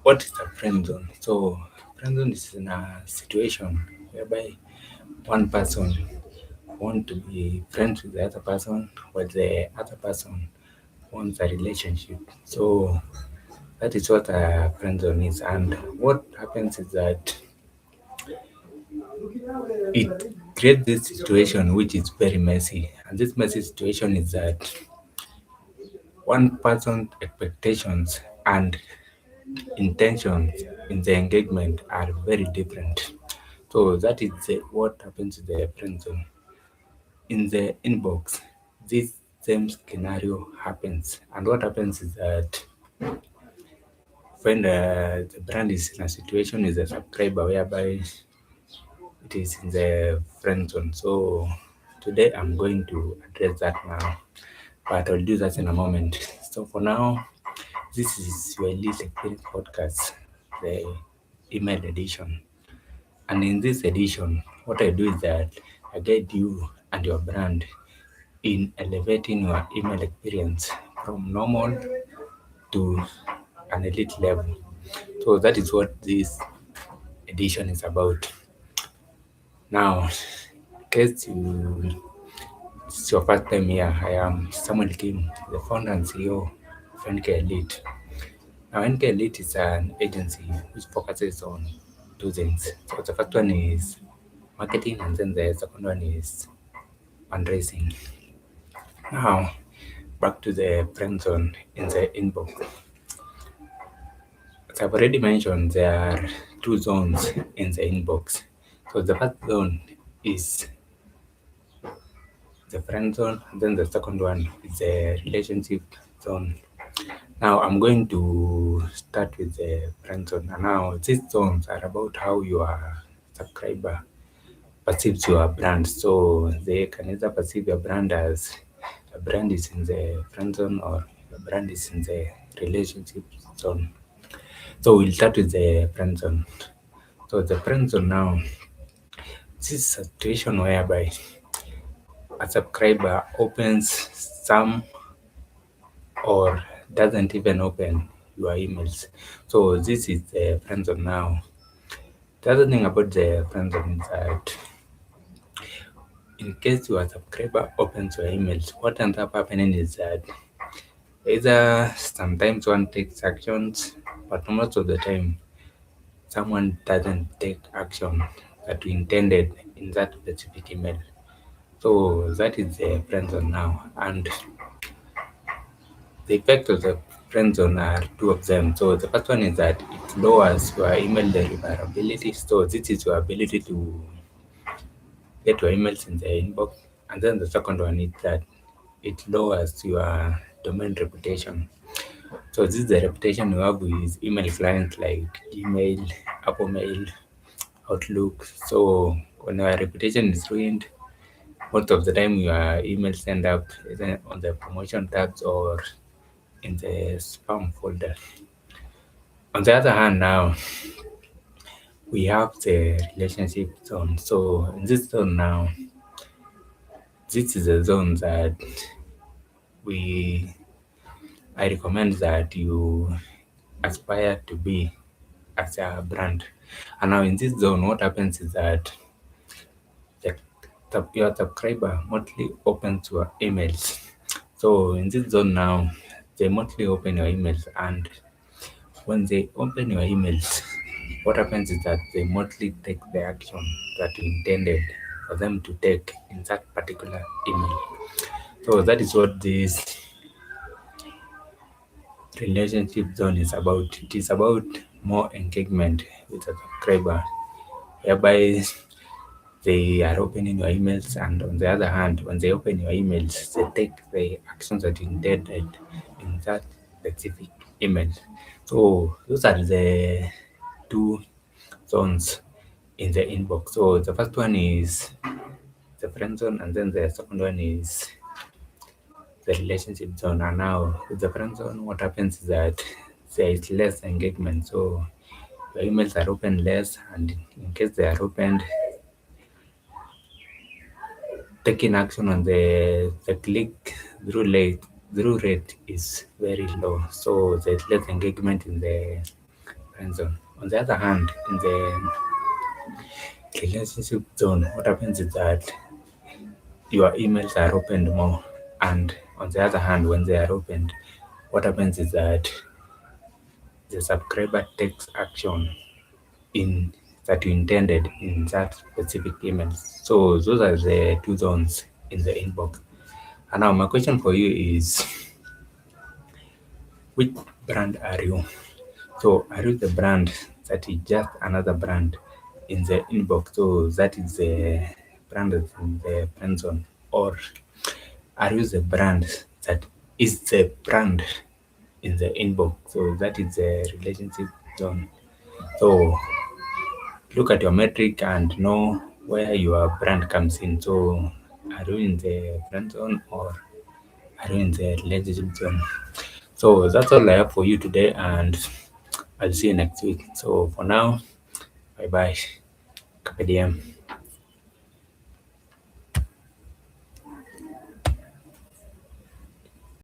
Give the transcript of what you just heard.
What is a friend zone? So, friend zone is in a situation whereby one person want to be friends with the other person, while the other person wants a relationship. So that is what a friend zone is. And what happens is that it creates this situation which is very messy. And this messy situation is that one person's expectations and intentions in the engagement are very different. So that is what happens in the friend zone. In the inbox, this same scenario happens. And what happens is that when the brand is in a situation with a subscriber whereby it is in the friend zone. So today I'm going to address that now, but I'll do that in a moment. So for now, this is your Elite Experience Podcast, the email edition. And in this edition, what I do is that I guide you and your brand in elevating your email experience from normal to an elite level. So that is what this edition is about. Now, in case it's your first time here, I am Samuel Kim, the founder and CEO of NK Elite. Now, NK Elite is an agency which focuses on two things. So the first one is marketing, and then the second one is fundraising. Now, back to the friend zone in the inbox. As I've already mentioned, there are two zones in the inbox. So the first zone is the friend zone, and then the second one is the relationship zone. Now I'm going to start with the friend zone. And now these zones are about how your subscriber perceives your brand. So they can either perceive your brand as a brand is in the friend zone or your brand is in the relationship zone. So we'll start with the friend zone. So the friend zone now, this is a situation whereby a subscriber opens some or doesn't even open your emails. So this is the friend zone now. The other thing about the friend zone is that in case your subscriber opens your emails, what ends up happening is that either sometimes one takes actions, but most of the time someone doesn't take action that we intended in that specific email. So that is the friend zone now. And the effect of the friend zone are two of them. So the first one is that it lowers your email deliverability. So this is your ability to get your emails in the inbox. And then the second one is that it lowers your domain reputation. So this is the reputation you have with email clients like Gmail, Apple Mail, Outlook. So when your reputation is ruined, most of the time your emails end up either on the promotion tabs or in the spam folder. On the other hand, now we have the relationship zone. So in this zone now, this is a zone that we I recommend that you aspire to be as a brand. And now in this zone, what happens is that your subscriber mostly opens your emails. So in this zone now, they mostly open your emails, and when they open your emails, what happens is that they mostly take the action that you intended for them to take in that particular email. So that is what this relationship zone is about. It is about more engagement with the subscriber, whereby they are opening your emails, and on the other hand, when they open your emails, they take the actions that you intended in that specific email. So those are the two zones in the inbox. So the first one is the friend zone, and then the second one is the relationship zone. And now with the friend zone, what happens is that there is less engagement. So your emails are opened less, and in case they are opened, taking action on the click through rate is very low. So there's less engagement in the friend zone. On the other hand, in the relationship zone, what happens is that your emails are opened more. And on the other hand, when they are opened, what happens is that the subscriber takes action in that you intended in that specific email. So those are the two zones in the inbox. And now my question for you is, which brand are you? So are you the brand that is just another brand in the inbox? So that is the brand that's in the friend zone. Or are you the brand that is the brand in the inbox? So that is the relationship zone. So look at your metric and know where your brand comes in. So are you in the friend zone or are you in the relationship zone? So that's all I have for you today, and I'll see you next week. So for now, bye bye. Carpe diem.